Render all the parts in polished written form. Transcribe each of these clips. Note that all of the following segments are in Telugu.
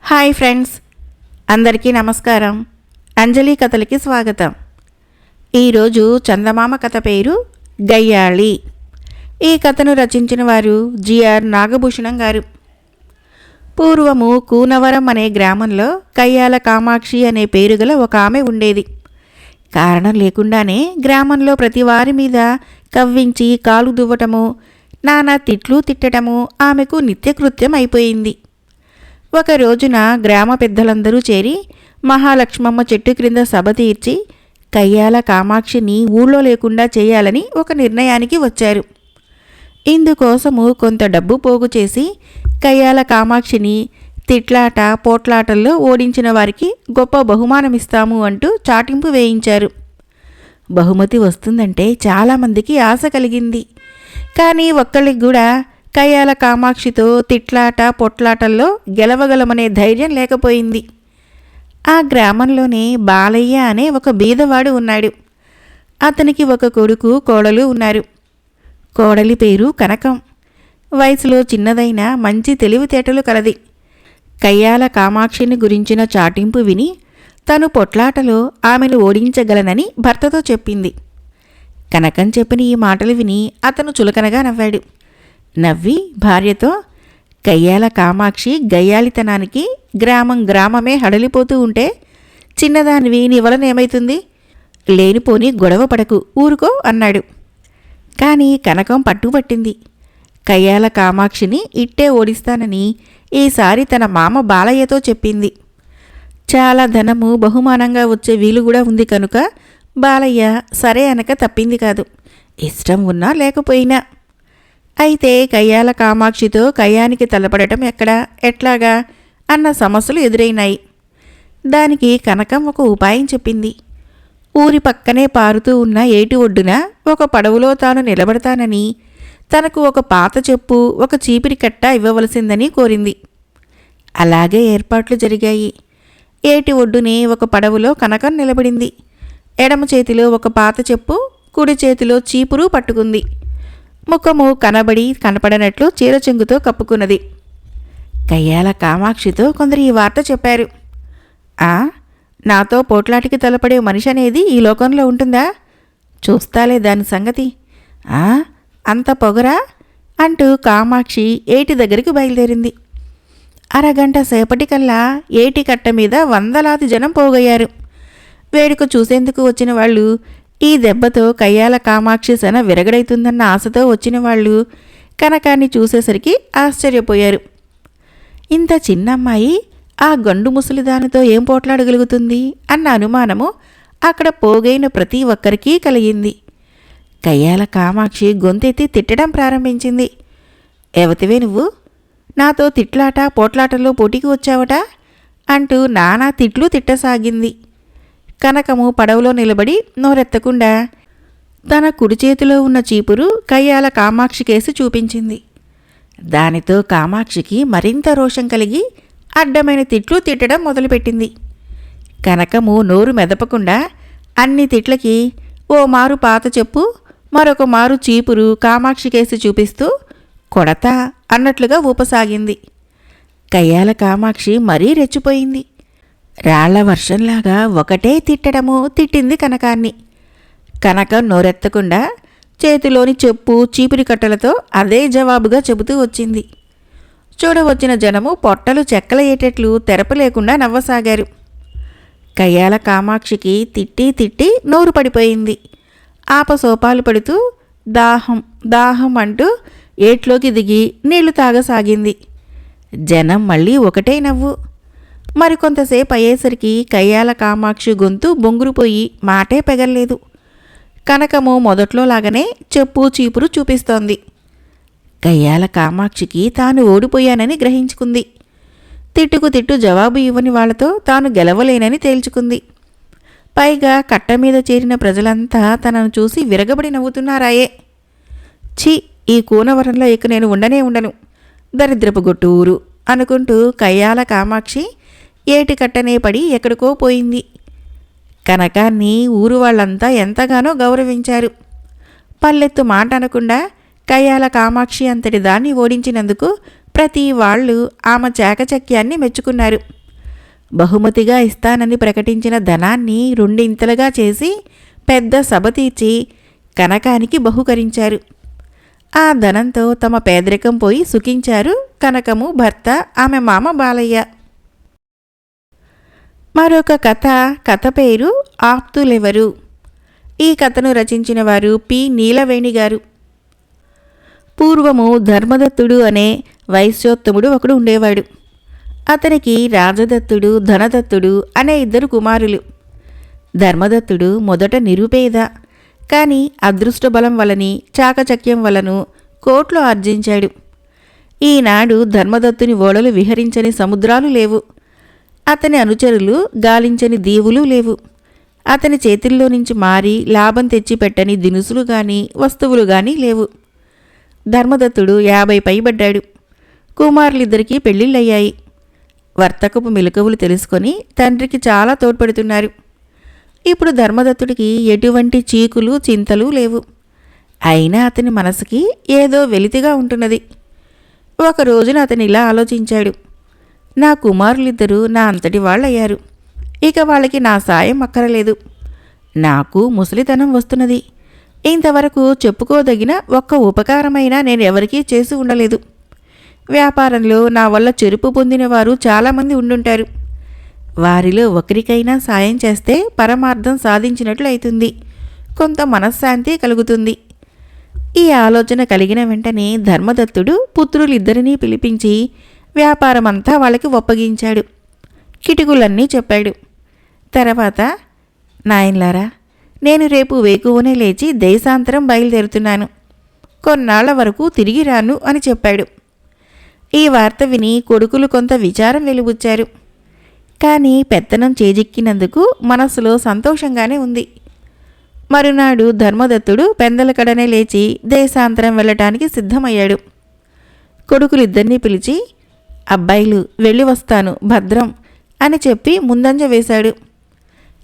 హాయ్ ఫ్రెండ్స్, అందరికీ నమస్కారం. అంజలి కథలకి స్వాగతం. ఈరోజు చందమామ కథ పేరు గయ్యాళి. ఈ కథను రచించిన వారు జిఆర్ నాగభూషణం గారు. పూర్వము కూనవరం అనే గ్రామంలో కయ్యాల కామాక్షి అనే పేరు గల ఒక ఆమె ఉండేది. కారణం లేకుండానే గ్రామంలో ప్రతి వారి మీద కవ్వించి కాలు దువ్వటము, నానా తిట్లు తిట్టడము ఆమెకు నిత్యకృత్యం అయిపోయింది. ఒక రోజున గ్రామ పెద్దలందరూ చేరి మహాలక్ష్మమ్మ చెట్టు క్రింద సభ తీర్చి కయ్యాల కామాక్షిని ఊళ్ళో లేకుండా చేయాలని ఒక నిర్ణయానికి వచ్చారు. ఇందుకోసము కొంత డబ్బు పోగు చేసి కయ్యాల కామాక్షిని తిట్లాట పోట్లాటల్లో ఓడించిన వారికి గొప్ప బహుమానమిస్తాము అంటూ చాటింపు వేయించారు. బహుమతి వస్తుందంటే చాలామందికి ఆశ కలిగింది. కానీ ఒక్కళ్ళకి కూడా కయ్యాల కామాక్షితో తిట్లాట పొట్లాటల్లో గెలవగలమనే ధైర్యం లేకపోయింది. ఆ గ్రామంలోనే బాలయ్య అనే ఒక బీదవాడు ఉన్నాడు. అతనికి ఒక కొడుకు కోడలు ఉన్నారు. కోడలి పేరు కనకం. వయసులో చిన్నదైన మంచి తెలివితేటలు కలది. కయ్యాల కామాక్షిని గురించిన చాటింపు విని తను పొట్లాటలో ఆమెను ఓడించగలనని భర్తతో చెప్పింది. కనకం చెప్పిన ఈ మాటలు విని అతను చులకనగా నవ్వాడు. నవ్వి భార్యతో, కయ్యాల కామాక్షి గయ్యాళితనానికి గ్రామమే హడలిపోతూ ఉంటే చిన్నదానివి నీ వలన ఏమైతుంది? లేనిపోని గొడవ పడకు, ఊరుకో అన్నాడు. కానీ కనకం పట్టుబట్టింది. కయ్యాల కామాక్షిని ఇట్టే ఓడిస్తానని ఈసారి తన మామ బాలయ్యతో చెప్పింది. చాలా ధనము బహుమానంగా వచ్చే వీలు కూడా ఉంది కనుక బాలయ్య సరే అనక తప్పింది కాదు, ఇష్టం ఉన్నా లేకపోయినా. అయితే కయ్యాల కామాక్షితో కయ్యానికి తలపడటం ఎట్లాగా అన్న సమస్యలు ఎదురైనాయి. దానికి కనకం ఒక ఉపాయం చెప్పింది. ఊరి పక్కనే పారుతూ ఉన్న ఏటి ఒడ్డున ఒక పడవలో తాను నిలబడతానని, తనకు ఒక పాత చెప్పు ఒక చీపిరి కట్ట ఇవ్వవలసిందని కోరింది. అలాగే ఏర్పాట్లు జరిగాయి. ఏటి ఒడ్డునే ఒక పడవలో కనకం నిలబడింది. ఎడమ చేతిలో ఒక పాత చెప్పు, కుడి చేతిలో చీపురు పట్టుకుంది. ముఖము కనపడనట్లు చీరచెంగుతో కప్పుకున్నది. కయ్యాల కామాక్షితో కొందరు ఈ వార్త చెప్పారు. నాతో పోట్లాటికి తలపడే మనిషి అనేది ఈ లోకంలో ఉంటుందా? చూస్తాలే దాని సంగతి. అంత పొగరా అంటూ కామాక్షి ఏటి దగ్గరికి బయలుదేరింది. అరగంట సేపటికల్లా ఏటి కట్ట మీద వందలాది జనం పోగయ్యారు. వేడుక చూసేందుకు వచ్చిన వాళ్ళు, ఈ దెబ్బతో కయ్యాల కామాక్షి సెన విరగడైతుందన్న ఆశతో వచ్చిన వాళ్ళు కనకాన్ని చూసేసరికి ఆశ్చర్యపోయారు. ఇంత చిన్నమ్మాయి ఆ గండు ముసలిదానితో ఏం పోట్లాడగలుగుతుంది అన్న అనుమానము అక్కడ పోగైన ప్రతి ఒక్కరికీ కలిగింది. కయ్యాల కామాక్షి గొంతెత్తి తిట్టడం ప్రారంభించింది. ఎవతివే నువ్వు? నాతో తిట్లాట పోట్లాటల్లో పోటీకి వచ్చావట అంటూ నానా తిట్లు తిట్టసాగింది. కనకము పడవలో నిలబడి నోరెత్తకుండా తన కుడి చేతిలో ఉన్న చీపురు కయ్యాల కామాక్షి కేసి చూపించింది. దానితో కామాక్షికి మరింత రోషం కలిగి అడ్డమైన తిట్లు తిట్టడం మొదలుపెట్టింది. కనకము నోరు మెదపకుండా అన్ని తిట్లకి ఓ మారు పాత చెప్పు, మరొక మారు చీపురు కామాక్షి కేసి చూపిస్తూ కొడతా అన్నట్లుగా ఊపసాగింది. కయ్యాల కామాక్షి మరీ రెచ్చిపోయింది. రాళ్ల వర్షంలాగా ఒకటే తిట్టింది కనకాన్ని. కనకం నోరెత్తకుండా చేతిలోని చెప్పు చీపిరి కట్టలతో అదే జవాబుగా చెబుతూ వచ్చింది. చూడవచ్చిన జనము పొట్టలు చెక్కలయ్యేటట్లు తెరపు లేకుండా నవ్వసాగారు. కయ్యాల కామాక్షికి తిట్టి నోరు పడిపోయింది. ఆపసోపాలు పడుతూ దాహం దాహం అంటూ ఏట్లోకి దిగి నీళ్లు తాగసాగింది. జనం మళ్ళీ ఒకటే నవ్వు. మరికొంతసేపు అయ్యేసరికి కయ్యాల కామాక్షి గొంతు బొంగురుపోయి మాటే పెగల్లేదు. కనకము మొదట్లో లాగానే చెప్పు చీపురు చూపిస్తోంది. కయ్యాల కామాక్షికి తాను ఓడిపోయానని గ్రహించుకుంది. తిట్టు జవాబు ఇవ్వని వాళ్లతో తాను గెలవలేనని తేల్చుకుంది. పైగా కట్ట మీద చేరిన ప్రజలంతా తనను చూసి విరగబడి నవ్వుతున్నారాయే. ఛీ, ఈ కూనవరంలో ఇక నేను ఉండను, దరిద్రపు గొట్టూరు అనుకుంటూ కయ్యాల కామాక్షి ఏటి కట్టనే పడి ఎక్కడికో పోయింది. కనకాన్ని ఊరు వాళ్ళంతా ఎంతగానో గౌరవించారు. పల్లెత్తు మాట అనకుండా కయ్యాల కామాక్షి అంతటి దాన్ని ఓడించినందుకు ప్రతి వాళ్ళు ఆమె చాకచక్యాన్ని మెచ్చుకున్నారు. బహుమతిగా ఇస్తానని ప్రకటించిన ధనాన్ని రెండింతలుగా చేసి పెద్ద సభ తీర్చి కనకానికి బహుకరించారు. ఆ ధనంతో తమ పేదరికం పోయి సుఖించారు కనకము భర్త, ఆమె మామ బాలయ్య. మరొక కథ పేరు ఆప్తులెవరు. ఈ కథను రచించిన వారు పి. నీలవేణి గారు. పూర్వము ధర్మదత్తుడు అనే వైశ్యోత్తముడు ఒకడు ఉండేవాడు. అతనికి రాజదత్తుడు, ధనదత్తుడు అనే 2 కుమారులు. ధర్మదత్తుడు మొదట నిరుపేద, కానీ అదృష్టబలం వలని చాకచక్యం వలను కోట్లు ఆర్జించాడు. ఈనాడు ధర్మదత్తుని ఓడలు విహరించని సముద్రాలు లేవు. అతని అనుచరులు గాలించని దీవులు లేవు. అతని చేతుల్లో నుంచి మారి లాభం తెచ్చిపెట్టని దినుసులు గాని వస్తువులు గాని లేవు. ధర్మదత్తుడు 50 పైబడ్డాడు. కుమారులిద్దరికీ పెళ్లిళ్ళయ్యాయి. వర్తకపు మెలకువలు తెలుసుకొని తండ్రికి చాలా తోడ్పడుతున్నారు. ఇప్పుడు ధర్మదత్తుడికి ఎటువంటి చీకులు చింతలు లేవు. అయినా అతని మనసుకి ఏదో వెలితిగా ఉంటున్నది. ఒక రోజున అతను ఇలా ఆలోచించాడు. నా కుమారులిద్దరూ నా అంతటి వాళ్ళయ్యారు. ఇక వాళ్ళకి నా సాయం అక్కరలేదు. నాకు ముసలితనం వస్తున్నది. ఇంతవరకు చెప్పుకోదగిన ఒక్క ఉపకారమైనా నేను ఎవరికీ చేసి ఉండలేదు. వ్యాపారంలో నా వల్ల చెరుపు పొందిన వారు చాలామంది ఉండుంటారు. వారిలో ఒకరికైనా సాయం చేస్తే పరమార్థం సాధించినట్లు అవుతుంది. కొంత మనశ్శాంతి కలుగుతుంది. ఈ ఆలోచన కలిగిన వెంటనే ధర్మదత్తుడు పుత్రులిద్దరినీ పిలిపించి వ్యాపారమంతా వాళ్ళకి ఒప్పగించాడు. కిటుకులన్నీ చెప్పాడు. తర్వాత, నాయన్లారా, నేను రేపు వేకువనే లేచి దేశాంతరం బయలుదేరుతున్నాను. కొన్నాళ్ల వరకు తిరిగి రాను అని చెప్పాడు. ఈ వార్త విని కొడుకులు కొంత విచారం వెలుబుచ్చారు. కానీ పెత్తనం చేజిక్కినందుకు మనస్సులో సంతోషంగానే ఉంది. మరునాడు ధర్మదత్తుడు పెందలకడనే లేచి దేశాంతరం వెళ్ళటానికి సిద్ధమయ్యాడు. కొడుకులిద్దరినీ పిలిచి, అబ్బాయిలు వెళ్ళి వస్తాను, భద్రం అని చెప్పి ముందంజ వేశాడు.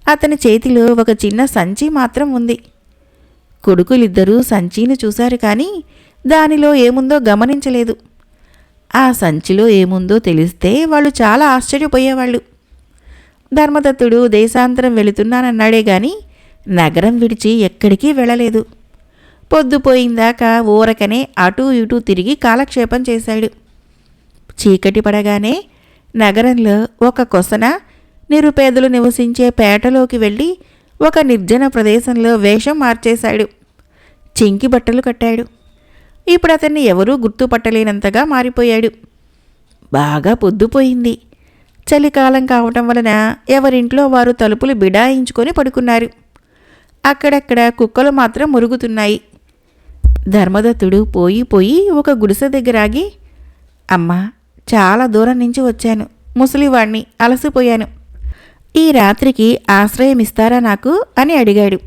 అతని చేతిలో ఒక చిన్న సంచి మాత్రం ఉంది. కొడుకులిద్దరూ సంచిని చూశారు, కానీ దానిలో ఏముందో గమనించలేదు. ఆ సంచిలో ఏముందో తెలిస్తే వాళ్ళు చాలా ఆశ్చర్యపోయేవాళ్ళు. ధర్మదత్తుడు దేశాంతరం వెళుతున్నానన్నాడే గాని నగరం విడిచి ఎక్కడికి వెళ్ళలేదు. పొద్దుపోయిందాకా ఊరకనే అటూ ఇటూ తిరిగి కాలక్షేపం చేశాడు. చీకటి పడగానే నగరంలో ఒక కొసన నిరుపేదలు నివసించే పేటలోకి వెళ్ళి ఒక నిర్జన ప్రదేశంలో వేషం మార్చేశాడు. చింకి బట్టలు కట్టాడు. ఇప్పుడు అతన్ని ఎవరూ గుర్తుపట్టలేనంతగా మారిపోయాడు. బాగా పొద్దుపోయింది. చలికాలం కావటం వలన ఎవరింట్లో వారు తలుపులు బిడాయించుకొని పడుకున్నారు. అక్కడక్కడ కుక్కలు మాత్రం మురుగుతున్నాయి. ధర్మదత్తుడు పోయి ఒక గుడిసె దగ్గరాగి, అమ్మా, చాలా దూరం నుంచి వచ్చాను. ముసలివాణ్ణి, అలసిపోయాను. ఈ రాత్రికి ఆశ్రయం ఇస్తారా నాకు అని అడిగాడు.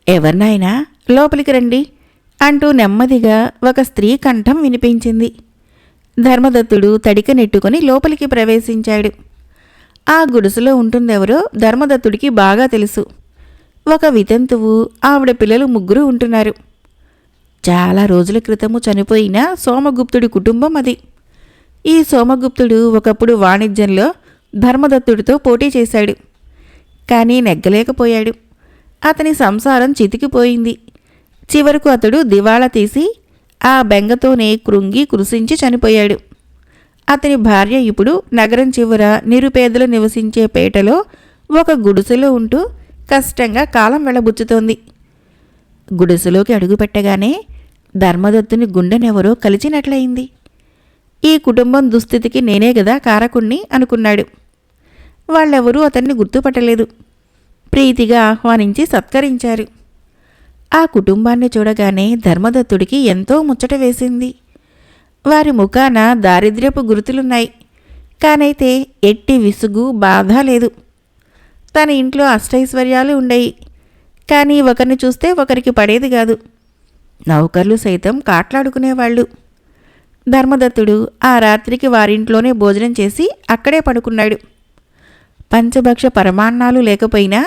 ఎవరినైనా లోపలికి రండి అంటూ నెమ్మదిగా ఒక స్త్రీ కంఠం వినిపించింది. ధర్మదత్తుడు తడిక నెట్టుకొని లోపలికి ప్రవేశించాడు. ఆ గుడిసెలో ఉంటుందెవరో ధర్మదత్తుడికి బాగా తెలుసు. ఒక వితంతువు, ఆవిడ పిల్లలు 3 ఉంటున్నారు. చాలా రోజుల క్రితము చనిపోయిన సోమగుప్తుడి కుటుంబం అది. ఈ సోమగుప్తుడు ఒకప్పుడు వాణిజ్యంలో ధర్మదత్తుడితో పోటీ చేశాడు. కానీ నెగ్గలేకపోయాడు. అతని సంసారం చితికిపోయింది. చివరకు అతడు దివాళా తీసి ఆ బెంగతోనే కృంగి కృశించి చనిపోయాడు. అతని భార్య ఇప్పుడు నగరం చివర నిరుపేదలు నివసించే పేటలో ఒక గుడిసెలో ఉంటూ కష్టంగా కాలం వెళ్ళబుచ్చుతోంది. గుడిసెలోకి అడుగుపెట్టగానే ధర్మదత్తుని గుండెనెవరో కలిచినట్లయింది. ఈ కుటుంబం దుస్థితికి నేనే గదా కారకుణ్ణి అనుకున్నాడు. వాళ్ళెవరూ అతన్ని గుర్తుపట్టలేదు. ప్రీతిగా ఆహ్వానించి సత్కరించారు. ఆ కుటుంబాన్ని చూడగానే ధర్మదత్తుడికి ఎంతో ముచ్చట వేసింది. వారి ముఖాన దారిద్ర్యపు గుర్తులున్నాయి. కానైతే ఎట్టి విసుగు, బాధ లేదు. తన ఇంట్లో అష్టైశ్వర్యాలు ఉండేవి. కానీ ఒకరిని చూస్తే ఒకరికి పడేది కాదు. నౌకర్లు సైతం కాట్లాడుకునేవాళ్ళు. ధర్మదత్తుడు ఆ రాత్రికి వారింట్లోనే భోజనం చేసి అక్కడే పడుకున్నాడు. పంచభక్ష పరమాన్నాలు లేకపోయినా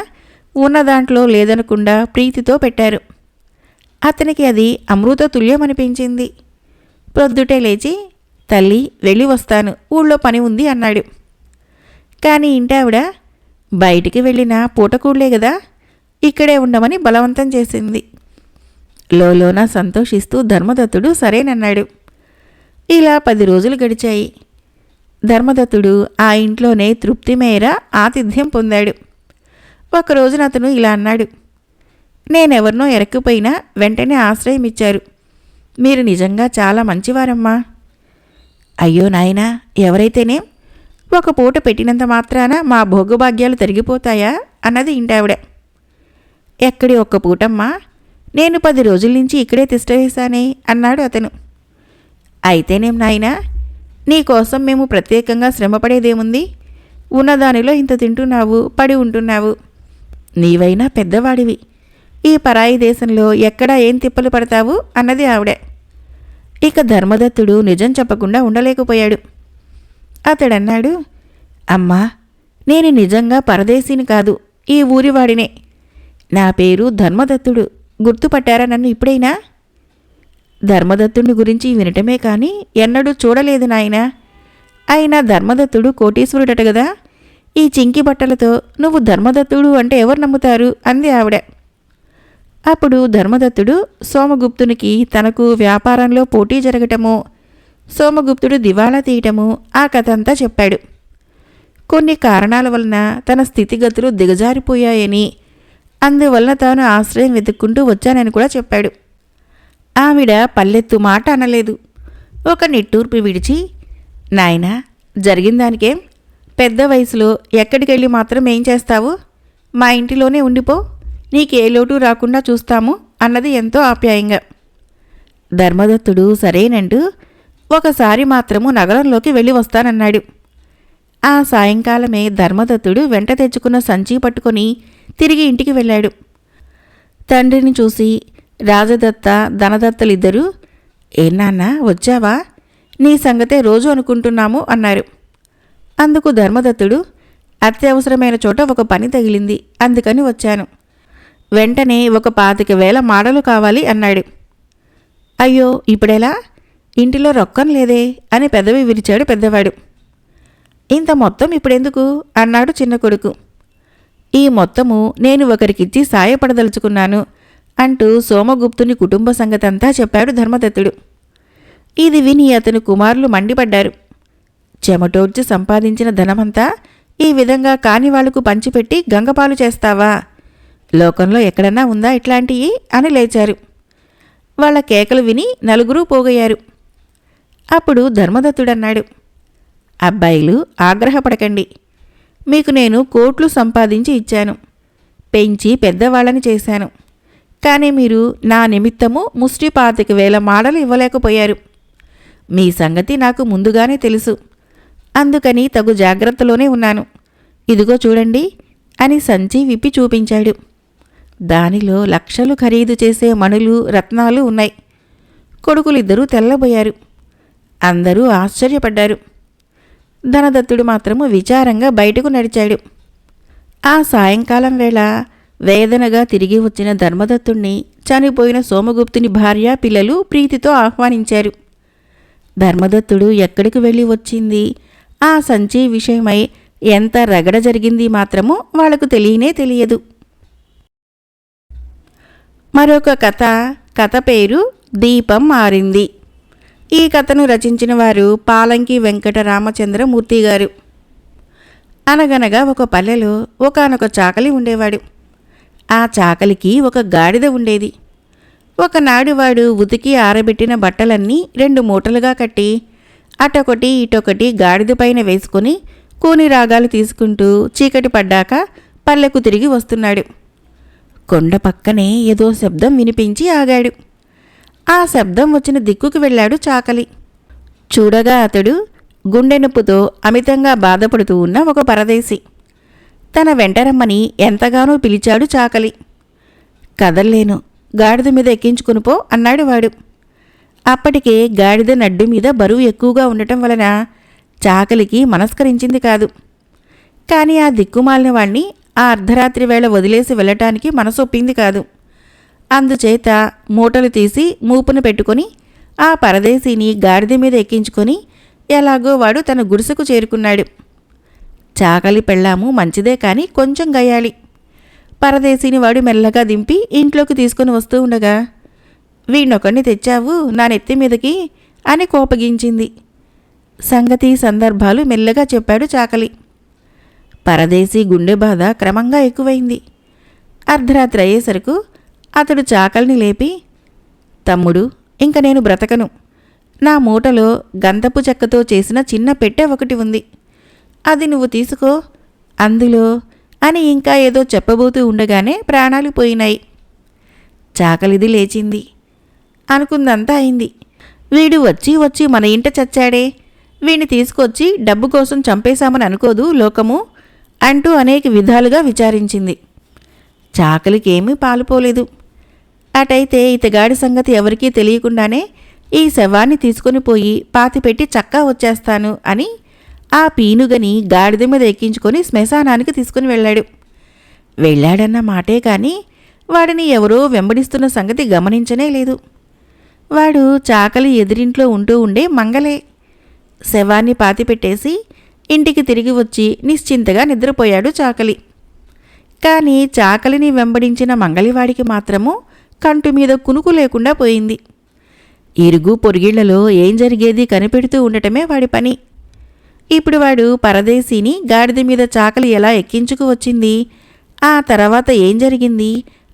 ఉన్న దాంట్లో లేదనకుండా ప్రీతితో పెట్టారు. అతనికి అది అమృత తుల్యమనిపించింది. ప్రొద్దుటే లేచి తల్లి వెళ్ళి వస్తాను, ఊళ్ళో పని ఉంది అన్నాడు. కానీ ఇంటావిడ బయటికి వెళ్ళిన పూటకూళ్లే గదా, ఇక్కడే ఉండమని బలవంతం చేసింది. లోలోన సంతోషిస్తూ ధర్మదత్తుడు సరేనన్నాడు. ఇలా 10 రోజులు గడిచాయి. ధర్మదత్తుడు ఆ ఇంట్లోనే తృప్తి మేర ఆతిథ్యం పొందాడు. ఒకరోజున అతను ఇలా అన్నాడు, నేనెవరినో ఎరక్కపోయినా వెంటనే ఆశ్రయం ఇచ్చారు. మీరు నిజంగా చాలా మంచివారమ్మా. అయ్యో నాయనా, ఎవరైతేనేం, ఒక పూట పెట్టినంత మాత్రాన మా భోగభాగ్యాలు తరిగిపోతాయా అన్నది ఇంటావిడ. ఎక్కడి ఒక్క పూటమ్మా, నేను 10 రోజుల నుంచి ఇక్కడే తిష్టవేశానే అన్నాడు అతను. అయితేనేం నాయనా, నీకోసం మేము ప్రత్యేకంగా శ్రమపడేదేముంది, ఉన్నదానిలో ఇంత తింటున్నావు, పడి ఉంటున్నావు. నీవైనా పెద్దవాడివి, ఈ పరాయి దేశంలో ఎక్కడా ఏం తిప్పలు పడతావు అన్నది ఆవిడ. ఇక ధర్మదత్తుడు నిజం చెప్పకుండా ఉండలేకపోయాడు. అతడన్నాడు, అమ్మా, నేను నిజంగా పరదేశీని కాదు, ఈ ఊరివాడినే. నా పేరు ధర్మదత్తుడు, గుర్తుపట్టారా నన్ను ఇప్పుడైనా? ధర్మదత్తుని గురించి వినటమే కానీ ఎన్నడూ చూడలేదు నాయనా. అయినా ధర్మదత్తుడు కోటీశ్వరుడట గదా, ఈ చింకి బట్టలతో నువ్వు ధర్మదత్తుడు అంటే ఎవరు నమ్ముతారు అంది ఆవిడ. అప్పుడు ధర్మదత్తుడు సోమగుప్తునికి తనకు వ్యాపారంలో పోటీ జరగటము, సోమగుప్తుడు దివాళా తీయటము, ఆ కథ అంతా చెప్పాడు. కొన్ని కారణాల వలన తన స్థితిగతులు దిగజారిపోయాయని, అందువలన తాను ఆశ్రయం వెతుక్కుంటూ వచ్చానని కూడా చెప్పాడు. ఆవిడ పల్లెత్తు మాట అనలేదు. ఒక నిట్టూర్పు విడిచి, నాయనా, జరిగిందానికేం, పెద్ద వయసులో ఎక్కడికెళ్ళి మాత్రం ఏం చేస్తావు, మా ఇంటిలోనే ఉండిపో, నీకే లోటు రాకుండా చూస్తాము అన్నది ఎంతో ఆప్యాయంగా. ధర్మదత్తుడు సరేనంటూ ఒకసారి మాత్రము నగరంలోకి వెళ్ళి వస్తానన్నాడు. ఆ సాయంకాలమే ధర్మదత్తుడు వెంట తెచ్చుకున్న సంచి పట్టుకొని తిరిగి ఇంటికి వెళ్ళాడు. తండ్రిని చూసి రాజదత్త, ధనదత్తలిద్దరూ, నాన్నా వచ్చావా, నీ సంగతే రోజు అనుకుంటున్నాము అన్నారు. అందుకు ధర్మదత్తుడు, అత్యవసరమైన చోట ఒక పని తగిలింది, అందుకని వచ్చాను. వెంటనే ఒక 25,000 మాడలు కావాలి అన్నాడు. అయ్యో, ఇప్పుడెలా, ఇంటిలో రొక్కం లేదే అని పెదవి విరిచాడు పెద్దవాడు. ఇంత మొత్తం ఇప్పుడెందుకు అన్నాడు చిన్న కొడుకు. ఈ మొత్తము నేను ఒకరికిచ్చి సాయపడదలుచుకున్నాను అంటూ సోమగుప్తుని కుటుంబ సంగతంతా చెప్పాడు ధర్మదత్తుడు. ఇది విని అతని కుమారులు మండిపడ్డారు. చెమటోడ్చి సంపాదించిన ధనమంతా ఈ విధంగా కానివాళ్లకు పంచిపెట్టి గంగపాలు చేస్తావా, లోకంలో ఎక్కడన్నా ఉందా ఇట్లాంటివి అని లేచారు. వాళ్ళ కేకలు విని నలుగురూ పోగయ్యారు. అప్పుడు ధర్మదత్తుడన్నాడు, అబ్బాయిలు ఆగ్రహపడకండి, మీకు నేను కోట్లు సంపాదించి ఇచ్చాను, పెంచి పెద్దవాళ్ళని చేశాను. కానీ మీరు నా నిమిత్తము 25,000 మాడలు ఇవ్వలేకపోయారు. మీ సంగతి నాకు ముందుగానే తెలుసు, అందుకని తగు జాగ్రత్తలోనే ఉన్నాను. ఇదిగో చూడండి అని సంచి విప్పి చూపించాడు. దానిలో లక్షలు ఖరీదు చేసే మణులు, రత్నాలు ఉన్నాయి. కొడుకులిద్దరూ తెల్లబోయారు. అందరూ ఆశ్చర్యపడ్డారు. ధనదత్తుడు మాత్రము విచారంగా బయటకు నడిచాడు. ఆ సాయంకాలం వేళ వేదనగా తిరిగి వచ్చిన ధర్మదత్తుణ్ణి చనిపోయిన సోమగుప్తుని భార్య, పిల్లలు ప్రీతితో ఆహ్వానించారు. ధర్మదత్తుడు ఎక్కడికి వెళ్ళి వచ్చింది, ఆ సంచి విషయమై ఎంత రగడ జరిగింది మాత్రము వాళ్లకు తెలియదు. మరొక కథ పేరు దీపం మారింది. ఈ కథను రచించిన వారు పాలంకి వెంకట రామచంద్రమూర్తి గారు. అనగనగా ఒక పల్లెలో ఒకానొక చాకలి ఉండేవాడు. ఆ చాకలికి ఒక గాడిద ఉండేది. ఒకనాడు వాడు ఉతికి ఆరబెట్టిన బట్టలన్నీ 2 మూటలుగా కట్టి అటొకటి ఇటొకటి గాడిద పైన వేసుకుని కూని రాగాలు తీసుకుంటూ చీకటి పడ్డాక పల్లెకు తిరిగి వస్తున్నాడు. కొండ పక్కనే ఏదో శబ్దం వినిపించి ఆగాడు. ఆ శబ్దం వచ్చిన దిక్కుకు వెళ్ళాడు చాకలి. చూడగా అతడు గుండె నొప్పుతో అమితంగా బాధపడుతూ ఉన్న ఒక పరదేశి. తన వెంటరమ్మని ఎంతగానో పిలిచాడు చాకలి. కదల్లేను, గాడిద మీద ఎక్కించుకునిపో అన్నాడు వాడు. అప్పటికే గాడిద నడ్డు మీద బరువు ఎక్కువగా ఉండటం వలన చాకలికి మనస్కరించింది కాదు. కానీ ఆ దిక్కుమాలిన వాణ్ణి ఆ అర్ధరాత్రి వేళ వదిలేసి వెళ్ళటానికి మనసొప్పింది కాదు. అందుచేత మూటలు తీసి మూపున పెట్టుకొని ఆ పరదేశీని గాడిద మీద ఎక్కించుకొని ఎలాగో వాడు తన గుడిసెకు చేరుకున్నాడు. చాకలి పెళ్ళాము మంచిదే కాని కొంచెం గయ్యాలి. పరదేశీని వాడు మెల్లగా దింపి ఇంట్లోకి తీసుకుని వస్తూ ఉండగా, వీణొకడిని తెచ్చావు నా నెత్తి మీదకి అని కోపగించింది. సంగతి సందర్భాలు మెల్లగా చెప్పాడు చాకలి. పరదేశీ గుండె బాధ క్రమంగా ఎక్కువైంది. అర్ధరాత్రి అయ్యేసరకు అతడు చాకలిని లేపి, తమ్ముడు, ఇంక నేను బ్రతకను. నా మూటలో గంధపు చెక్కతో చేసిన చిన్న పెట్టె ఒకటి ఉంది, అది నువ్వు తీసుకో అందులో అని ఇంకా ఏదో చెప్పబోతూ ఉండగానే ప్రాణాలు పోయినాయి. చాకలిది లేచింది. అనుకుందంతా అయింది. వీడు వచ్చి వచ్చి మన ఇంట చచ్చాడే, వీడిని తీసుకొచ్చి డబ్బు కోసం చంపేశామని అనుకోదు లోకము అంటూ అనేక విధాలుగా విచారించింది. చాకలికేమీ పాలుపోలేదు. అటైతే ఇతగాడి సంగతి ఎవరికీ తెలియకుండానే ఈ శవాన్ని తీసుకుని పోయి పాతిపెట్టి చక్కా వచ్చేస్తాను అని ఆ పీనుగని గాడిద మీద ఎక్కించుకొని శ్మశానానికి తీసుకుని వెళ్ళాడన్న మాటే కానీ వాడిని ఎవరో వెంబడిస్తున్న సంగతి గమనించనే లేదు. వాడు చాకలి ఎదిరింట్లో ఉంటూ ఉండే మంగలే. శవాన్ని పాతిపెట్టేసి ఇంటికి తిరిగి వచ్చి నిశ్చింతగా నిద్రపోయాడు చాకలి. కానీ చాకలిని వెంబడించిన మంగలివాడికి మాత్రము కంటు మీద కునుకు లేకుండా పోయింది. ఇరుగు పొరుగిళ్లలో ఏం జరిగేది కనిపెడుతూ ఉండటమే వాడి పని. ఇప్పుడు వాడు పరదేశీని గాడిద మీద చాకలి ఎలా ఎక్కించుకు వచ్చింది, ఆ తర్వాత ఏం జరిగింది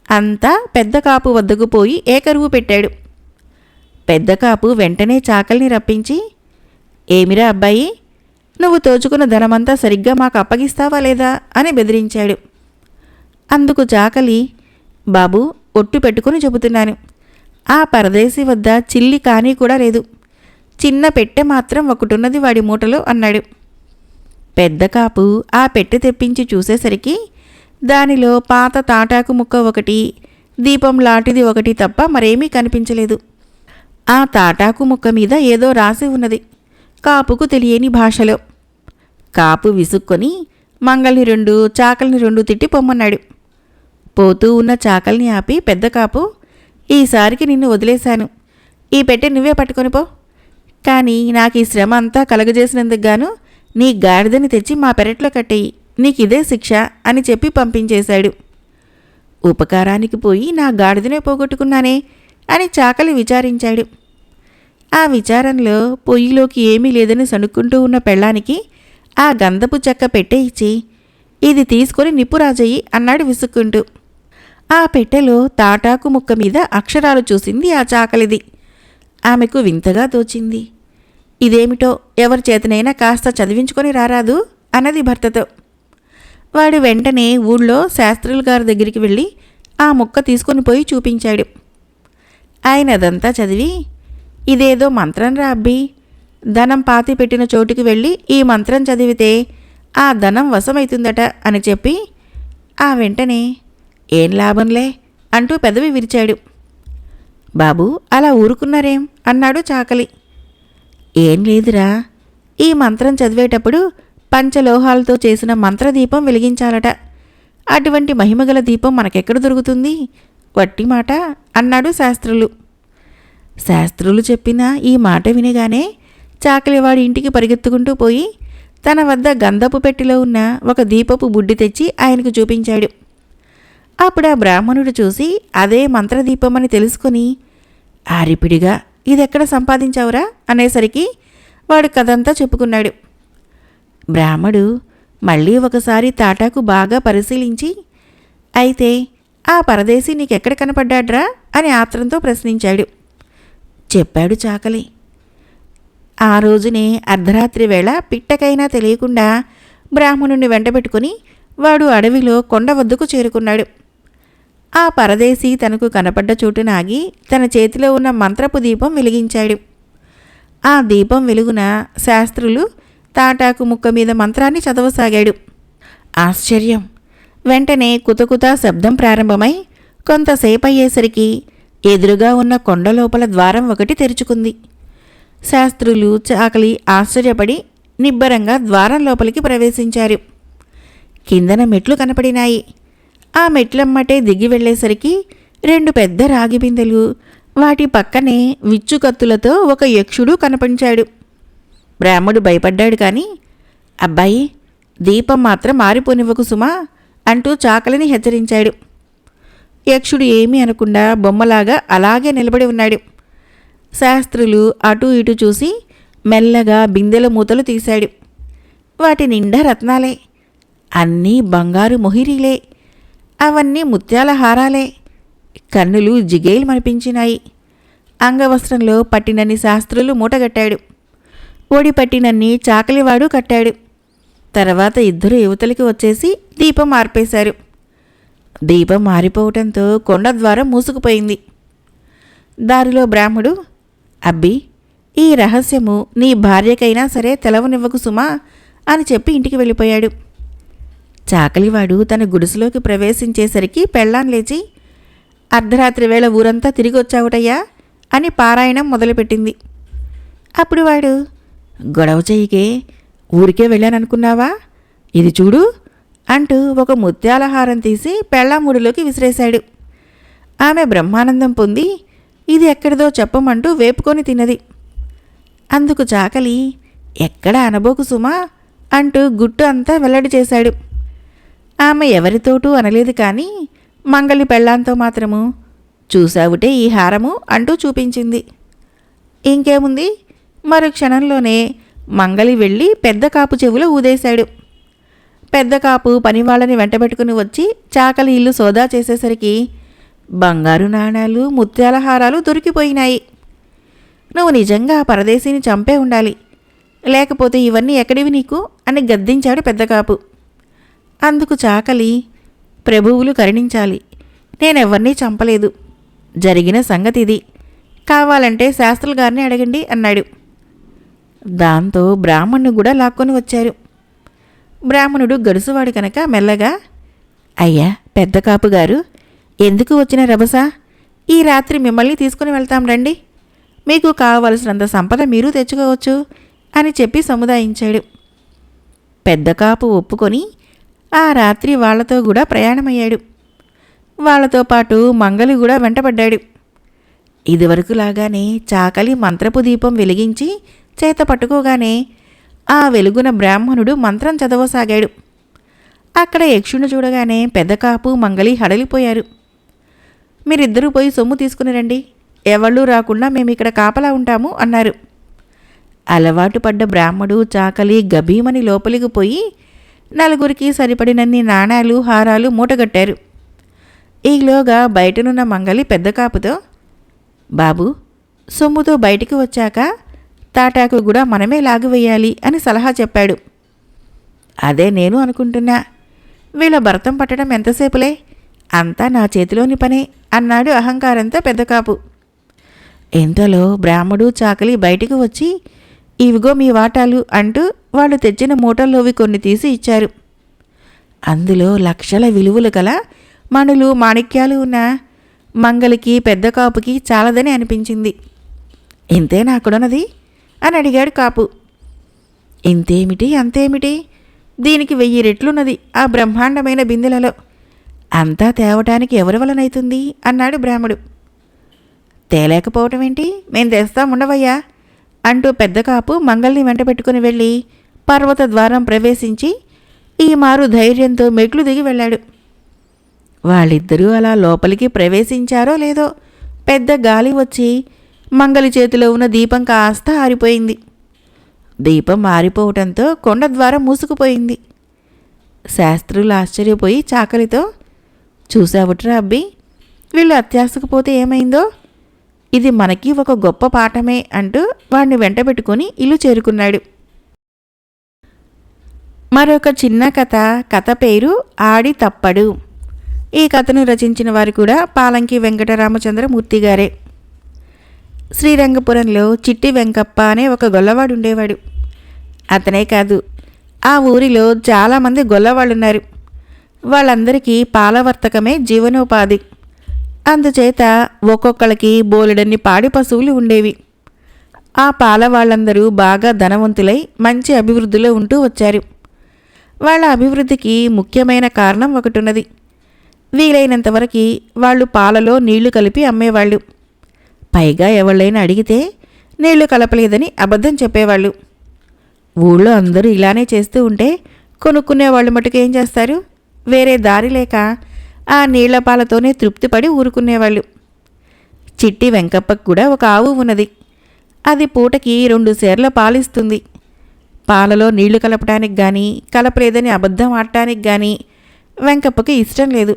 అంతా పెద్ద కాపు వద్దకు పోయి ఏకరువు పెట్టాడు. పెద్ద కాపు వెంటనే చాకలిని రప్పించి, ఏమిరా అబ్బాయి, నువ్వు దోచుకున్న ధనమంతా సరిగ్గా మాకు అప్పగిస్తావా లేదా అని బెదిరించాడు. అందుకు చాకలి, బాబు ఒట్టు పెట్టుకుని చెబుతున్నాను, ఆ పరదేశీ వద్ద చిల్లి కానీ కూడా లేదు, చిన్న పెట్టె మాత్రం ఒకటున్నది వాడి మూటలో అన్నాడు. పెద్ద కాపు ఆ పెట్టె తెప్పించి చూసేసరికి దానిలో పాత తాటాకు ముక్క ఒకటి, దీపం లాంటిది ఒకటి తప్ప మరేమీ కనిపించలేదు. ఆ తాటాకు ముక్క మీద ఏదో రాసి ఉన్నది, కాపుకు తెలియని భాషలో. కాపు విసుక్కొని మంగల్ని 2 చాకల్ని 2 తిట్టి పొమ్మన్నాడు. పోతూ ఉన్న చాకల్ని ఆపి పెద్ద కాపు, ఈసారికి నిన్ను వదిలేశాను, ఈ పెట్టె నువ్వే పట్టుకొని పో, కానీ నాకు ఈ శ్రమ అంతా కలగజేసినందుకు గాను నీ గాడిదని తెచ్చి మా పెరట్లో కట్టేయి, నీకిదే శిక్ష అని చెప్పి పంపించేశాడు. ఉపకారానికి పోయి నా గాడిదనే పోగొట్టుకున్నానే అని చాకలి విచారించాడు. ఆ విచారంలో పొయ్యిలోకి ఏమీ లేదని సణుక్కుంటూ ఉన్న పెళ్ళానికి ఆ గంధపు చెక్క పెట్టె ఇచ్చి, ఇది తీసుకొని నిప్పు రాజయ్యి అన్నాడు విసుక్కుంటూ. ఆ పెట్టెలో తాటాకు ముక్క మీద అక్షరాలు చూసింది ఆ చాకలిది. ఆమెకు వింతగా తోచింది. ఇదేమిటో ఎవరి చేతనైనా కాస్త చదివించుకొని రారాదు అన్నది భర్తతో. వాడు వెంటనే ఊళ్ళో శాస్త్రుల గారి దగ్గరికి వెళ్ళి ఆ ముక్క తీసుకొని పోయి చూపించాడు. ఆయన అదంతా చదివి, ఇదేదో మంత్రం రా అబ్బి, ధనం పాతి పెట్టిన చోటుకి వెళ్ళి ఈ మంత్రం చదివితే ఆ ధనం వశమవుతుందట అని చెప్పి ఆ వెంటనే ఏం లాభంలే అంటూ పెదవి విరిచాడు. బాబు అలా ఊరుకున్నారేం అన్నాడు చాకలి. ఏం లేదురా, ఈ మంత్రం చదివేటప్పుడు పంచలోహాలతో చేసిన మంత్రదీపం వెలిగించాలట, అటువంటి మహిమగల దీపం మనకెక్కడ దొరుకుతుంది, వట్టి మాట అన్నాడు శాస్త్రులు. శాస్త్రులు చెప్పిన ఈ మాట వినగానే చాకలివాడి ఇంటికి పరిగెత్తుకుంటూ పోయి తన వద్ద గంధపు పెట్టెలో ఉన్న ఒక దీపపు బుడ్డి తెచ్చి ఆయనకు చూపించాడు. అప్పుడు ఆ బ్రాహ్మణుడు చూసి అదే మంత్రదీపమని తెలుసుకొని, ఆరిపిడిగా ఇదెక్కడ సంపాదించావురా అనేసరికి వాడు కథంతా చెప్పుకున్నాడు. బ్రాహ్మడు మళ్ళీ ఒకసారి తాటాకు బాగా పరిశీలించి, అయితే ఆ పరదేశీ నీకెక్కడ కనపడ్డాడ్రా అని ఆత్రంతో ప్రశ్నించాడు. చెప్పాడు చాకలి. ఆ రోజునే అర్ధరాత్రి వేళ పిట్టకైనా తెలియకుండా బ్రాహ్మణుణ్ణి వెంటబెట్టుకుని వాడు అడవిలో కొండ వద్దకు చేరుకున్నాడు. ఆ పరదేశీ తనకు కనపడ్డ చోటున ఆగి తన చేతిలో ఉన్న మంత్రపు దీపం వెలిగించాడు. ఆ దీపం వెలుగున శాస్త్రులు తాటాకు ముక్క మీద మంత్రాన్ని చదవసాగాడు. ఆశ్చర్యం! వెంటనే కుతకుత శబ్దం ప్రారంభమై కొంతసేపయ్యేసరికి ఎదురుగా ఉన్న కొండ లోపల ద్వారం ఒకటి తెరుచుకుంది. శాస్త్రులు చాకలి ఆశ్చర్యపడి నిబ్బరంగా ద్వారం లోపలికి ప్రవేశించారు. కిందన మెట్లు కనపడినాయి. ఆ మెట్లమ్మటే దిగి వెళ్లేసరికి 2 పెద్ద రాగి బిందెలు, వాటి పక్కనే విచ్చుకత్తులతో ఒక యక్షుడు కనపంచాడు. బ్రాహ్మడు భయపడ్డాడు కానీ, అబ్బాయి, దీపం మాత్రం మారిపోనివ్వకు సుమా అంటూ చాకలిని హెచ్చరించాడు. యక్షుడు ఏమీ అనకుండా బొమ్మలాగా అలాగే నిలబడి ఉన్నాడు. శాస్త్రులు అటూ ఇటూ చూసి మెల్లగా బిందెల మూతలు తీశాడు. వాటి నిండా రత్నాలే, అన్నీ బంగారు మొహిరీలే, అవన్నీ ముత్యాల హారాలే. కన్నులు జిగేలుమనిపించినాయి. అంగవస్త్రంలో పట్టినన్ని శాస్త్రులు మూటగట్టాడు. ఒడి పట్టినన్ని చాకలివాడు కట్టాడు. తర్వాత ఇద్దరు యువతలకి వచ్చేసి దీపం ఆర్పేశారు. దీపం మారిపోవటంతో కొండ ద్వారం మూసుకుపోయింది. దారిలో బ్రాహ్మడు, అబ్బి, ఈ రహస్యము నీ భార్యకైనా సరే తెలవనివ్వకు సుమా అని చెప్పి ఇంటికి వెళ్ళిపోయాడు. చాకలివాడు తన గుడిసెలోకి ప్రవేశించేసరికి పెళ్ళాం లేచి, అర్ధరాత్రి వేళ ఊరంతా తిరిగి వచ్చావుటయ్యా అని పారాయణం మొదలుపెట్టింది. అప్పుడు వాడు, గొడవ చెయ్యికే, ఊరికే వెళ్ళాననుకున్నావా, ఇది చూడు అంటూ ఒక ముత్యాల హారం తీసి పెళ్ళాముడిలోకి విసిరేశాడు. ఆమె బ్రహ్మానందం పొంది ఇది ఎక్కడిదో చెప్పమంటూ వేపుకొని తిన్నది. అందుకు చాకలి, ఎక్కడ అనబోకు సుమా అంటూ గుట్టు అంతా వెల్లడి చేశాడు. ఆమె ఎవరితోటూ అనలేదు కానీ మంగలి పెళ్ళాంతో మాత్రము, చూసావుటే ఈ హారము అంటూ చూపించింది. ఇంకేముంది, మరో క్షణంలోనే మంగలి వెళ్ళి పెద్ద కాపు చెవులో ఊదేశాడు. పెద్ద కాపు పనివాళ్ళని వెంటబెట్టుకుని వచ్చి చాకలి ఇల్లు సోదా చేసేసరికి బంగారు నాణాలు, ముత్యాల హారాలు దొరికిపోయినాయి. నువ్వు నిజంగా పరదేశీని చంపే ఉండాలి, లేకపోతే ఇవన్నీ ఎక్కడివి నీకు అని గద్దించాడు పెద్ద కాపు. అందుకు చాకలి, ప్రభువులు కరుణించాలి, నేనెవరినీ చంపలేదు, జరిగిన సంగతి ఇది, కావాలంటే శాస్త్రుల గారిని అడగండి అన్నాడు. దాంతో బ్రాహ్మణ్ణి కూడా లాక్కొని వచ్చారు. బ్రాహ్మణుడు గడుసువాడు కనుక మెల్లగా, అయ్యా పెద్ద కాపు గారు, ఎందుకు వచ్చిన రభస, ఈ రాత్రి మిమ్మల్ని తీసుకుని వెళ్తాం రండి, మీకు కావలసినంత సంపద మీరు తెచ్చుకోవచ్చు అని చెప్పి సముదాయించాడు. పెద్ద కాపు ఒప్పుకొని ఆ రాత్రి వాళ్లతో కూడా ప్రయాణమయ్యాడు. వాళ్లతో పాటు మంగలి కూడా వెంటపడ్డాడు. ఇదివరకులాగానే చాకలి మంత్రపు దీపం వెలిగించి చేత పట్టుకోగానే ఆ వెలుగున బ్రాహ్మణుడు మంత్రం చదవసాగాడు. అక్కడ యక్షుణ్ణి చూడగానే పెద్ద కాపు మంగలి హడలిపోయారు. మీరిద్దరూ పోయి సొమ్ము తీసుకుని రండి, ఎవళ్ళూ రాకుండా మేమిక్కడ కాపలా ఉంటాము అన్నారు. అలవాటు పడ్డ బ్రాహ్మడు చాకలి గభీమని లోపలికి పోయి నలుగురికి సరిపడినన్ని నాణాలు, హారాలు మూటగట్టారు. ఈలోగా బయటనున్న మంగలి పెద్ద కాపుతో, బాబు, సొమ్ముతో బయటికి వచ్చాక తాటాకు కూడా మనమే లాగివేయాలి అని సలహా చెప్పాడు. అదే నేను అనుకుంటున్నా, వీళ్ళ భరతం పట్టడం ఎంతసేపులే, అంతా నా చేతిలోని పనే అన్నాడు అహంకారంతో పెద్ద కాపు. ఇంతలో బ్రాహ్మడు చాకలి బయటికి వచ్చి, ఇవిగో మీ వాటాలు అంటూ వాళ్ళు తెచ్చిన మూటల్లోవి కొన్ని తీసి ఇచ్చారు. అందులో లక్షల విలువలు గల మణులు, మాణిక్యాలు ఉన్న మంగలికి పెద్ద కాపుకి చాలదని అనిపించింది. ఇంతేనా అక్కడున్నది అని అడిగాడు కాపు. ఇంతేమిటి అంతేమిటి, దీనికి 1000 రెట్లున్నది ఆ బ్రహ్మాండమైన బిందెలలో, అంతా తేవటానికి ఎవరి వలనైతుంది అన్నాడు బ్రాహ్మడు. తేలేకపోవటం ఏంటి, మేం తెస్తాముండవయ్యా అంటూ పెద్ద కాపు మంగల్ని వెంట పెట్టుకుని వెళ్ళి పర్వత ద్వారం ప్రవేశించి ఈ మారు ధైర్యంతో మెట్లు దిగి వెళ్ళాడు. వాళ్ళిద్దరూ అలా లోపలికి ప్రవేశించారో లేదో పెద్ద గాలి వచ్చి మంగలి చేతిలో ఉన్న దీపం కాస్త ఆరిపోయింది. దీపం ఆరిపోవటంతో కొండ ద్వారం మూసుకుపోయింది. శాస్త్రులు ఆశ్చర్యపోయి చాకలితో, చూసావుట్రా అబ్బి, వీళ్ళు అత్యాశకు పోతే ఏమైందో, ఇది మనకి ఒక గొప్ప పాఠమే అంటూ వాడిని వెంటబెట్టుకుని ఇల్లు చేరుకున్నాడు. మరొక చిన్న కథ పేరు ఆడి తప్పడు. ఈ కథను రచించిన వారు కూడా పాలంకి వెంకటరామచంద్రమూర్తి గారే. శ్రీరంగపురంలో చిట్టి వెంకప్ప అనే ఒక గొల్లవాడు ఉండేవాడు. అతనే కాదు, ఆ ఊరిలో చాలామంది గొల్లవాళ్ళున్నారు. వాళ్ళందరికీ పాలవర్తకమే జీవనోపాధి. అందుచేత ఒక్కొక్కళ్ళకి బోలెడన్ని పాడి పశువులు ఉండేవి. ఆ పాలవాళ్ళందరూ బాగా ధనవంతులై మంచి అభివృద్ధిలో ఉంటూ వచ్చారు. వాళ్ళ అభివృద్ధికి ముఖ్యమైన కారణం ఒకటున్నది. వీలైనంతవరకు వాళ్ళు పాలలో నీళ్లు కలిపి అమ్మేవాళ్ళు. పైగా ఎవళ్ళైనా అడిగితే నీళ్లు కలపలేదని అబద్ధం చెప్పేవాళ్ళు. ఊళ్ళో అందరూ ఇలానే చేస్తూ ఉంటే కొనుక్కునే వాళ్ళు మటుకు ఏం చేస్తారు? వేరే దారి లేక ఆ నీళ్ల పాలతోనే తృప్తిపడి ఊరుకునేవాళ్ళు. చిట్టి వెంకప్పకు కూడా ఒక ఆవు ఉన్నది. అది పూటకి 2 సేర్ల పాలిస్తుంది. పాలలో నీళ్లు కలపడానికి కానీ, కలపలేదని అబద్ధం ఆడటానికి కానీ వెంకప్పకి ఇష్టం లేదు.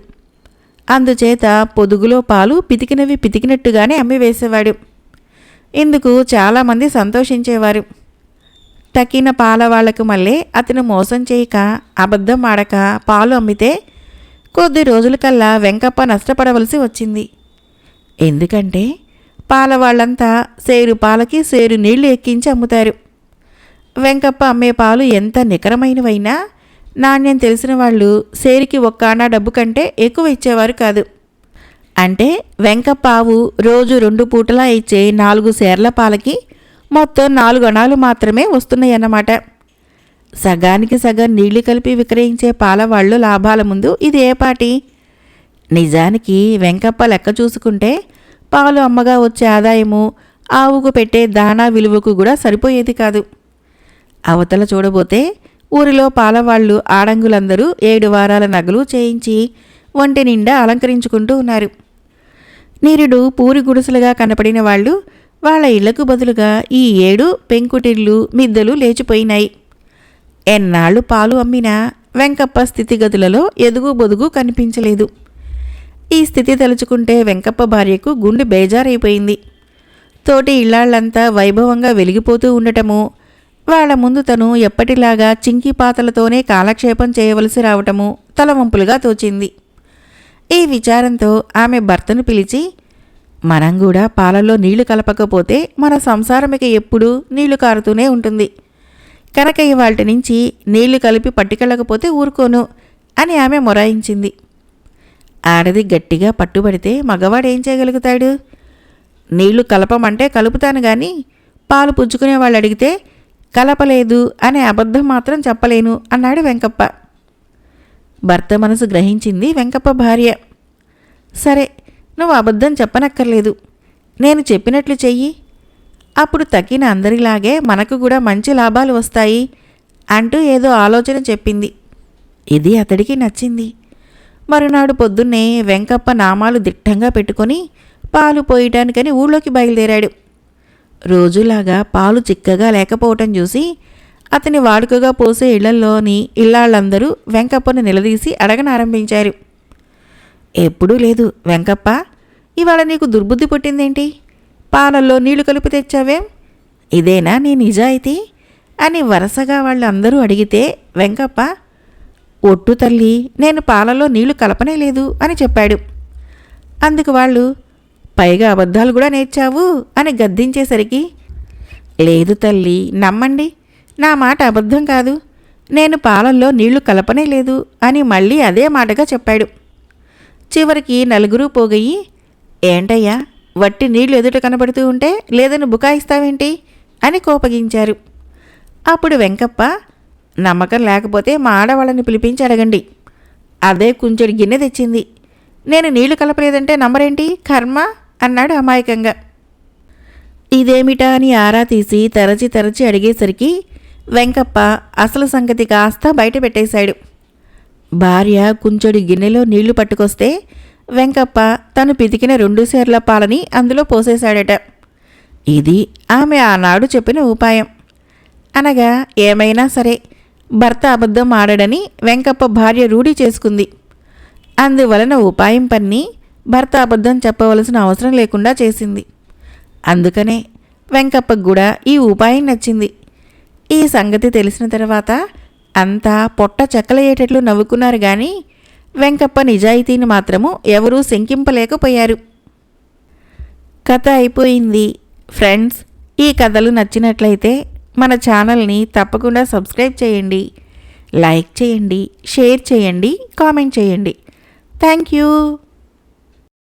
అందుచేత పొదుగులో పాలు పితికినవి పితికినట్టుగానే అమ్మివేసేవాడు. ఇందుకు చాలామంది సంతోషించేవారు. తక్కిన పాల వాళ్లకు మళ్ళీ అతను మోసం చేయక, అబద్ధం ఆడక పాలు అమ్మితే కొద్ది రోజులకల్లా వెంకప్ప నష్టపడవలసి వచ్చింది. ఎందుకంటే పాలవాళ్లంతా సేరు పాలకి సేరు నీళ్లు ఎక్కించి అమ్ముతారు. వెంకప్ప అమ్మే పాలు ఎంత నికరమైనవైనా నాణ్యం తెలిసిన వాళ్ళు సేరికి 1 ఆనా డబ్బు కంటే ఎక్కువ ఇచ్చేవారు కాదు. అంటే వెంకప్ప ఆవు రోజు 2 పూటలా ఇచ్చే 4 సేర్ల పాలకి మొత్తం 4 అణాలు మాత్రమే వస్తున్నాయన్నమాట. సగానికి సగం నీళ్లు కలిపి విక్రయించే పాలవాళ్ళు లాభాల ముందు ఇది ఏపాటి? నిజానికి వెంకప్ప లెక్క చూసుకుంటే పాలు అమ్మగా వచ్చే ఆదాయము ఆవుకు పెట్టే దాణా విలువకు కూడా సరిపోయేది కాదు. అవతల చూడబోతే ఊరిలో పాలవాళ్ళు ఆడంగులందరూ 7 వారాల నగలు చేయించి ఒంటి నిండా అలంకరించుకుంటూ ఉన్నారు. నిరుడు పూరి గుడిసెలుగా కనపడిన వాళ్ళు వాళ్ళ ఇళ్లకు బదులుగా ఈ 7 పెంకుటిళ్ళు మిద్దెలు లేచిపోయినాయి. ఎన్నాళ్ళు పాలు అమ్మినా వెంకప్ప స్థితిగతులలో ఎదుగు బొదుగు కనిపించలేదు. ఈ స్థితి తలుచుకుంటే వెంకప్ప భార్యకు గుండె బేజారైపోయింది. తోటి ఇళ్లాళ్లంతా వైభవంగా వెలిగిపోతూ ఉండటము, వాళ్ల ముందు తను ఎప్పటిలాగా చింకి పాతలతోనే కాలక్షేపం చేయవలసి రావటము తలవంపులుగా తోచింది. ఈ విచారంతో ఆమె భర్తను పిలిచి, మనం కూడా పాలల్లో నీళ్లు కలపకపోతే మన సంసారమిక ఎప్పుడూ నీళ్లు కారుతూనే ఉంటుంది కనుక ఇవాల్టి నుంచి నీళ్లు కలిపి పట్టుకెళ్ళకపోతే ఊరుకోను అని ఆమె మొరాయించింది. ఆడది గట్టిగా పట్టుబడితే మగవాడేం చేయగలుగుతాడు? నీళ్లు కలపమంటే కలుపుతాను గాని పాలు పుచ్చుకునే వాళ్ళు అడిగితే కలపలేదు అనే అబద్ధం మాత్రం చెప్పలేను అన్నాడు వెంకప్ప. భర్త మనసు గ్రహించింది వెంకప్ప భార్య. సరే, నువ్వు అబద్ధం చెప్పనక్కర్లేదు, నేను చెప్పినట్లు చెయ్యి, అప్పుడు తక్కిన అందరిలాగే మనకు కూడా మంచి లాభాలు వస్తాయి అంటూ ఏదో ఆలోచన చెప్పింది. ఇది అతడికి నచ్చింది. మరునాడు పొద్దున్నే వెంకప్ప నామాలు దిట్టంగా పెట్టుకొని పాలు పోయటానికని ఊళ్ళోకి బయలుదేరాడు. రోజులాగా పాలు చిక్కగా లేకపోవటం చూసి అతని వాడుకగా పోసే ఇళ్లల్లోని ఇల్లాళ్ళందరూ వెంకప్పను నిలదీసి అడగనారంభించారు. ఎప్పుడూ లేదు వెంకప్ప, ఇవాళ నీకు దుర్బుద్ధి పుట్టిందేంటి? పాలల్లో నీళ్లు కలిపి తెచ్చావేం? ఇదేనా నీ నిజాయితీ అని వరుసగా వాళ్ళందరూ అడిగితే వెంకప్ప, ఒట్టు తల్లి, నేను పాలలో నీళ్లు కలపనే లేదు అని చెప్పాడు. అందుకు వాళ్ళు, పైగా అబద్ధాలు కూడా నేర్చావు అని గద్దించేసరికి, లేదు తల్లి, నమ్మండి, నా మాట అబద్ధం కాదు, నేను పాలల్లో నీళ్లు కలపనే లేదు అని మళ్ళీ అదే మాటగా చెప్పాడు. చివరికి నలుగురు పోగయి, ఏంటయ్యా, వట్టి నీళ్లు ఎదుట కనబడుతూ ఉంటే లేదని బుకాయిస్తావేంటి అని కోపగించారు. అప్పుడు వెంకప్ప, నమ్మకం లేకపోతే మా ఆడవాళ్ళని పిలిపించి అడగండి, అదే కుంచెడి గిన్నె తెచ్చింది, నేను నీళ్లు కలపలేదంటే నమ్మరేంటి కర్మ అన్నాడు అమాయకంగా. ఇదేమిటా అని ఆరా తీసి తరచి తరచి అడిగేసరికి వెంకప్ప అసలు సంగతి కాస్త బయట పెట్టేశాడు. భార్య కుంచెడి గిన్నెలో నీళ్లు పట్టుకొస్తే వెంకప్ప తను పితికిన 2 సేర్ల పాలని అందులో పోసేశాడట. ఇది ఆమె ఆనాడు చెప్పిన ఉపాయం. అనగా ఏమైనా సరే భర్త అబద్ధం ఆడడని వెంకప్ప భార్య రూఢి చేసుకుంది. అందువలన ఉపాయం పన్ని భర్త అబద్ధం చెప్పవలసిన అవసరం లేకుండా చేసింది. అందుకనే వెంకప్పకు కూడా ఈ ఉపాయం నచ్చింది. ఈ సంగతి తెలిసిన తర్వాత అంతా పొట్ట చెక్కలయ్యేటట్లు నవ్వుకున్నారు గాని వెంకప్ప నిజాయితీని మాత్రము ఎవరూ శంకింపలేకపోయారు. కథ అయిపోయింది. ఫ్రెండ్స్, ఈ కథలు నచ్చినట్లయితే మన ఛానల్ని తప్పకుండా సబ్స్క్రైబ్ చేయండి, లైక్ చేయండి, షేర్ చేయండి, కామెంట్ చేయండి. Thank you.